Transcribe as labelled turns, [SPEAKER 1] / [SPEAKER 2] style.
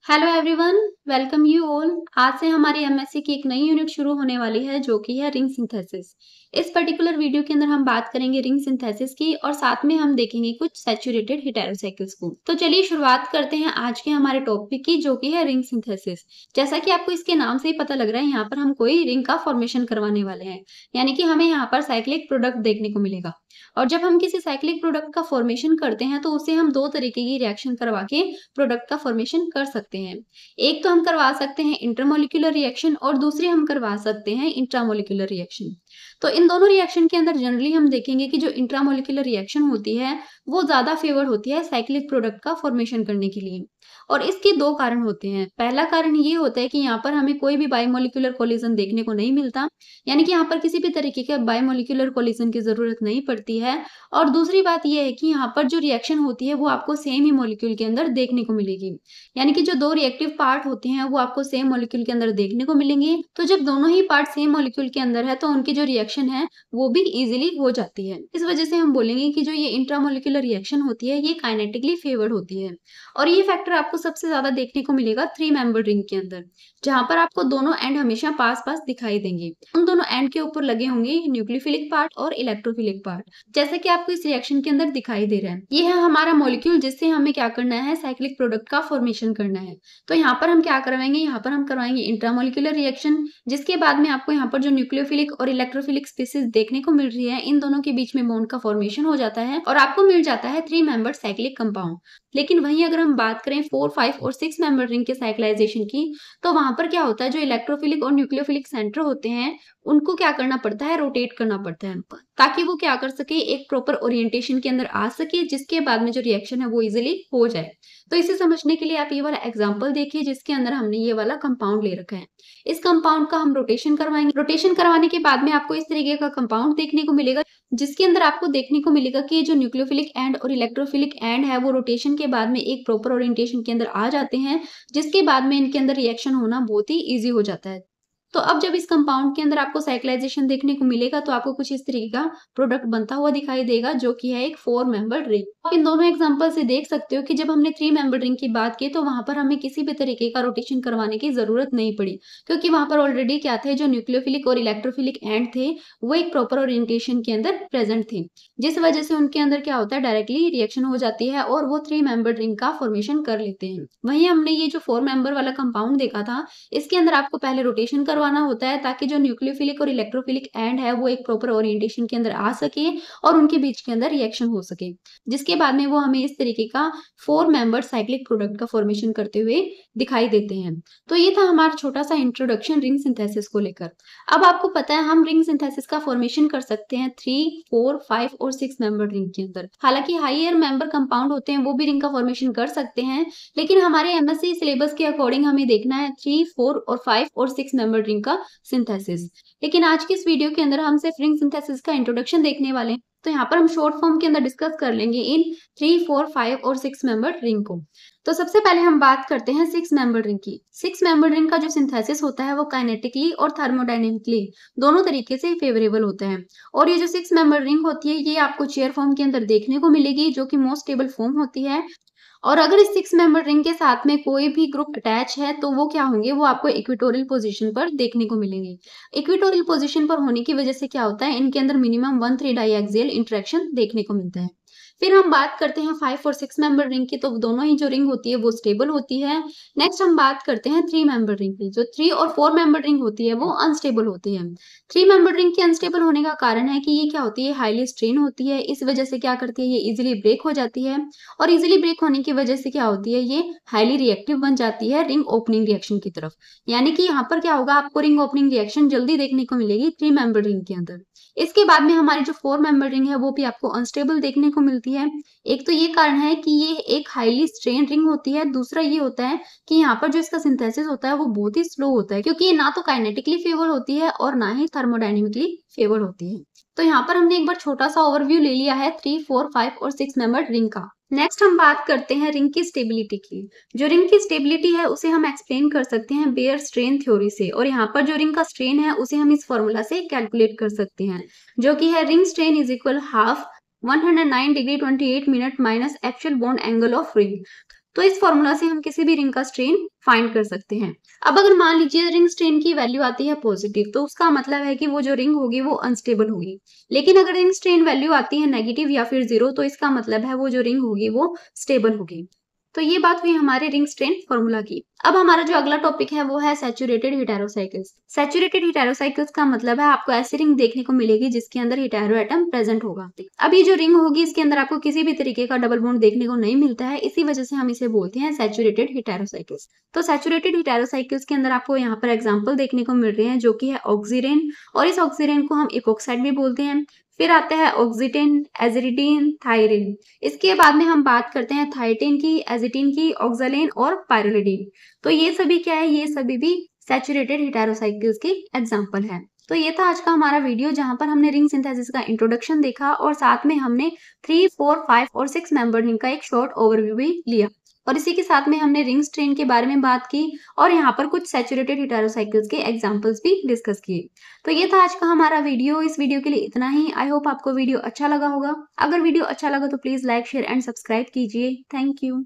[SPEAKER 1] Hello everyone, welcome you all. आज से हमारी एमएससी की एक नई यूनिट शुरू होने वाली है जो कि है रिंग सिंथेसिस। इस पर्टिकुलर वीडियो के अंदर हम बात करेंगे रिंग सिंथेसिस की और साथ में हम देखेंगे कुछ सैचुरेटेड हेटेरोसाइकिल्स को। तो चलिए शुरुआत करते हैं आज के हमारे टॉपिक की जो कि है रिंग सिंथेसिस। जैसा कि आपको इसके नाम से ही पता लग रहा है, यहाँ पर हम कोई रिंग का फॉर्मेशन करवाने वाले हैं, यानी कि हमें यहाँ पर साइक्लिक प्रोडक्ट देखने को मिलेगा। और जब हम किसी साइक्लिक प्रोडक्ट का फॉर्मेशन करते हैं तो उसे हम दो तरीके की रिएक्शन करवा के प्रोडक्ट का फॉर्मेशन कर सकते हैं। एक तो हम करवा सकते हैं इंटरमोलिक्यूलर रिएक्शन और दूसरी हम करवा सकते हैं इंट्रामोलिक्यूलर रिएक्शन। तो इन दोनों रिएक्शन के अंदर जनरली हम देखेंगे कि जो इंट्रामोलिक्यूलर रिएक्शन होती है वो ज्यादा फेवर्ड होती है साइक्लिक प्रोडक्ट का फॉर्मेशन करने के लिए। और इसके दो कारण होते हैं। पहला कारण ये होता है कि यहाँ पर हमें कोई भी बायोमोलिक्यूलर कोलिजन देखने को नहीं मिलता, यानी कि यहाँ पर किसी भी तरीके के बायोमोलिक्यूलर कोलिजन की जरूरत नहीं पड़ती है। और दूसरी बात यह है कि यहाँ पर जो रिएक्शन होती है वो आपको सेम ही मॉलिक्यूल के अंदर देखने को मिलेगी, यानी कि जो दो रिएक्टिव पार्ट होते हैं वो आपको सेम मॉलिक्यूल के अंदर देखने को मिलेंगे। तो जब दोनों ही पार्ट सेम मॉलिक्यूल के अंदर है तो उनकी जो रिएक्शन है वो भी इजीली हो जाती है। इस वजह से हम बोलेंगे कि जो ये इंट्रामोलिक्यूलर रिएक्शन होती है ये काइनेटिकली फेवर्ड होती है। और ये फैक्टर आपको सबसे ज्यादा देखने को मिलेगा 3 मेंबर रिंग के अंदर, जहां पर आपको दोनों एंड हमेशा पास पास दिखाई देंगे। उन दोनों एंड के ऊपर लगे होंगे न्यूक्लियोफिलिक पार्ट और इलेक्ट्रोफिलिक पार्ट, जैसे कि आपको इस रिएक्शन के अंदर दिखाई दे रहा है। ये है हमारा मॉलिक्यूल जिससे हमें क्या करना है, साइक्लिक प्रोडक्ट का फॉर्मेशन करना है। तो यहाँ पर हम क्या करवाएंगे, यहाँ पर हम करवाएंगे इंट्रामोलिक्यूलर रिएक्शन, जिसके बाद में आपको यहाँ पर जो न्यूक्लियोफिलिक और इलेक्ट्रोफिलिक स्पीसीज देखने को मिल रही है इन दोनों के बीच में बॉन्ड का फॉर्मेशन हो जाता है और आपको मिल जाता है 3 मेंबर साइक्लिक कंपाउंड। लेकिन वहीं अगर हम बात करें 4, 5 और 6 मेंबर रिंग के साइक्लाइजेशन की, तो वहां पर क्या होता है, जो इलेक्ट्रोफिलिक और न्यूक्लियोफिलिक सेंटर होते हैं उनको क्या करना पड़ता है, रोटेट करना पड़ता है, ताकि वो क्या कर सके, एक प्रॉपर ओरिएंटेशन के अंदर आ सके, जिसके बाद में जो रिएक्शन है वो इजिली हो जाए। तो इसे समझने के लिए आप ये वाला एग्जांपल देखिए जिसके अंदर हमने ये वाला कंपाउंड ले रखा है। इस कंपाउंड का हम रोटेशन करवाएंगे। रोटेशन करवाने के बाद में आपको इस तरीके का कंपाउंड देखने को मिलेगा, जिसके अंदर आपको देखने को मिलेगा कि जो न्यूक्लियोफिलिक एंड और इलेक्ट्रोफिलिक एंड है वो रोटेशन के बाद में एक प्रॉपर ओरिएंटेशन के अंदर आ जाते हैं, जिसके बाद में इनके अंदर रिएक्शन होना बहुत ही ईजी हो जाता है। तो अब जब इस कंपाउंड के अंदर आपको साइक्लाइजेशन देखने को मिलेगा तो आपको कुछ इस तरीके का प्रोडक्ट बनता हुआ दिखाई देगा, जो कि है एक 4 मेंबर रिंग। आप इन दोनों एग्जांपल से देख सकते हो कि जब हमने 3 मेंबर रिंग की बात की तो वहां पर हमें किसी भी तरीके का रोटेशन करवाने की जरूरत नहीं पड़ी, क्योंकि वहां पर ऑलरेडी क्या थे, जो न्यूक्लियोफिलिक और इलेक्ट्रोफिलिक एंड थे वो एक प्रॉपर ओरिएंटेशन के अंदर प्रेजेंट थे, जिस वजह से उनके अंदर क्या होता है, डायरेक्टली रिएक्शन हो जाती है और वो 3 मेंबर रिंग का फॉर्मेशन कर लेते हैं। वहीं हमने ये जो 4 मेंबर वाला कंपाउंड देखा था, इसके अंदर आपको पहले रोटेशन करवाना होता है ताकि जो न्यूक्लियोफिलिक और इलेक्ट्रोफिलिक एंड है वो एक प्रॉपर ओरिएंटेशन के अंदर आ सके और उनके बीच के अंदर रिएक्शन हो सके, जिसके बाद में वो हमें इस तरीके का 4 मेंबर साइक्लिक प्रोडक्ट का फॉर्मेशन करते हुए दिखाई देते हैं। तो ये था हमारा छोटा सा इंट्रोडक्शन रिंग सिंथेसिस को लेकर। अब आपको पता है हम रिंग सिंथेसिस का फॉर्मेशन कर सकते हैं 3, 4, 5 और 6 मेंबर रिंग के अंदर। हालांकि हायर मेंबर कंपाउंड होते हैं वो भी रिंग का फॉर्मेशन कर सकते हैं, लेकिन हमारे एमएससी सिलेबस के अकॉर्डिंग हमें देखना है 3, 4 और 5 और 6 मेंबर रिंग का सिंथेसिस। लेकिन आज की इस वीडियो के अंदर हम सिर्फ रिंग सिंथेसिस का इंट्रोडक्शन देखने वाले हैं, तो यहाँ पर हम शॉर्ट फॉर्म के अंदर डिस्कस कर लेंगे इन 3, 4, 5 और 6 मेंबर रिंग को। तो सबसे पहले हम बात करते हैं 6 मेंबर रिंग की। 6 मेंबर रिंग का जो सिंथेसिस होता है वो काइनेटिकली और थर्मोडायनेमिकली दोनों तरीके से फेवरेबल होता है। और ये जो 6 मेंबर रिंग होती है ये आपको चेयर फॉर्म के अंदर देखने को मिलेगी, जो कि मोस्ट स्टेबल फॉर्म होती है। और अगर इस 6 मेंबर रिंग के साथ में कोई भी ग्रुप अटैच है तो वो क्या होंगे, वो आपको इक्वेटोरियल पोजीशन पर देखने को मिलेंगे। इक्वेटोरियल पोजीशन पर होने की वजह से क्या होता है, इनके अंदर मिनिमम 1,3 डाइएक्सियल इंटरेक्शन देखने को मिलता है। फिर हम बात करते हैं 5 और 6 मेंबर रिंग की, तो दोनों ही जो रिंग होती है वो स्टेबल होती है। नेक्स्ट हम बात करते हैं 3 मेंबर रिंग की। जो 3 और 4 मेंबर रिंग होती है वो अनस्टेबल होती है। 3 मेंबर रिंग के अनस्टेबल होने का कारण है कि ये क्या होती है, हाईली स्ट्रेन होती है। इस वजह से क्या करती है, ये इजिली ब्रेक हो जाती है और इजिली ब्रेक होने की वजह से क्या होती है, ये हाईली रिएक्टिव बन जाती है रिंग ओपनिंग रिएक्शन की तरफ। यानी कि यहाँ पर क्या होगा, आपको रिंग ओपनिंग रिएक्शन जल्दी देखने को मिलेगी 3 मेंबर रिंग के अंदर। इसके बाद में हमारी जो 4 मेंबर रिंग है वो भी आपको अनस्टेबल देखने को मिलती है। एक तो ये कारण है कि ये एक हाईली स्ट्रेन रिंग होती है, दूसरा ये होता है कि यहाँ पर जो इसका सिंथेसिस होता है वो बहुत ही स्लो होता है, क्योंकि ये ना तो काइनेटिकली फेवर होती है और ना ही थर्मोडायनेमिकली फेवर होती है। तो यहाँ पर हमने एक बार छोटा सा ओवरव्यू ले लिया है 3, 4, 5 और 6 मेंबर रिंग का। नेक्स्ट हम बात करते हैं रिंग की स्टेबिलिटी की। जो रिंग की स्टेबिलिटी है उसे हम एक्सप्लेन कर सकते हैं बेयर स्ट्रेन थ्योरी से, और यहाँ पर जो रिंग का स्ट्रेन है उसे हम इस फॉर्मूला से कैलकुलेट कर सकते हैं, जो कि है ring strain is equal half 109 degree 28 minute minus actual bond angle of ring. तो इस फॉर्मूला से हम किसी भी रिंग का स्ट्रेन फाइंड कर सकते हैं। अब अगर मान लीजिए रिंग स्ट्रेन की वैल्यू आती है पॉजिटिव, तो उसका मतलब है कि वो जो रिंग होगी वो अनस्टेबल होगी। लेकिन अगर रिंग स्ट्रेन वैल्यू आती है नेगेटिव या फिर 0, तो इसका मतलब है वो जो रिंग होगी वो स्टेबल होगी। तो ये बात हुई हमारे रिंग स्ट्रेन फॉर्मूला की। अब हमारा जो अगला टॉपिक है वो है सैचुरेटेड हेटेरोसाइकिल्स। सैचुरेटेड हेटेरोसाइकिल्स का मतलब है आपको ऐसी रिंग देखने को मिलेगी जिसके अंदर हेटेरो एटम प्रेजेंट होगा। अब ये जो रिंग होगी इसके अंदर आपको किसी भी तरीके का डबल बॉन्ड देखने को नहीं मिलता है, इसी वजह से हम इसे बोलते हैं सैचुरेटेड हेटेरोसाइकिल्स। तो सैचुरेटेड हेटेरोसाइकिल्स के अंदर आपको यहाँ पर एग्जाम्पल देखने को मिल रहे हैं, जो कि है ऑक्सीरेन, और इस ऑक्सीरेन को हम इपोक्साइड भी बोलते हैं। फिर आता है ऑक्सीटेन, एजिडिन, थायरिन। इसके बाद में हम बात करते हैं थायटिन की, एजिटिन की, ऑक्सालेन और पायरोलिडिन। तो ये सभी क्या है, ये सभी भी सैचुरेटेड हेटेरोसाइकिल्स के एग्जांपल है। तो ये था आज का हमारा वीडियो, जहां पर हमने रिंग सिंथेसिस का इंट्रोडक्शन देखा और साथ में हमने 3, 4, 5 और 6 मेंबर रिंग का एक शॉर्ट ओवरव्यू भी लिया, और इसी के साथ में हमने रिंग स्ट्रेन के बारे में बात की और यहाँ पर कुछ सैचुरेटेड हेटेरोसाइकिल्स के एग्जांपल्स भी डिस्कस किए। तो ये था आज का हमारा वीडियो। इस वीडियो के लिए इतना ही। आई होप आपको वीडियो अच्छा लगा होगा। अगर वीडियो अच्छा लगा तो please like, share and subscribe कीजिए। Thank you.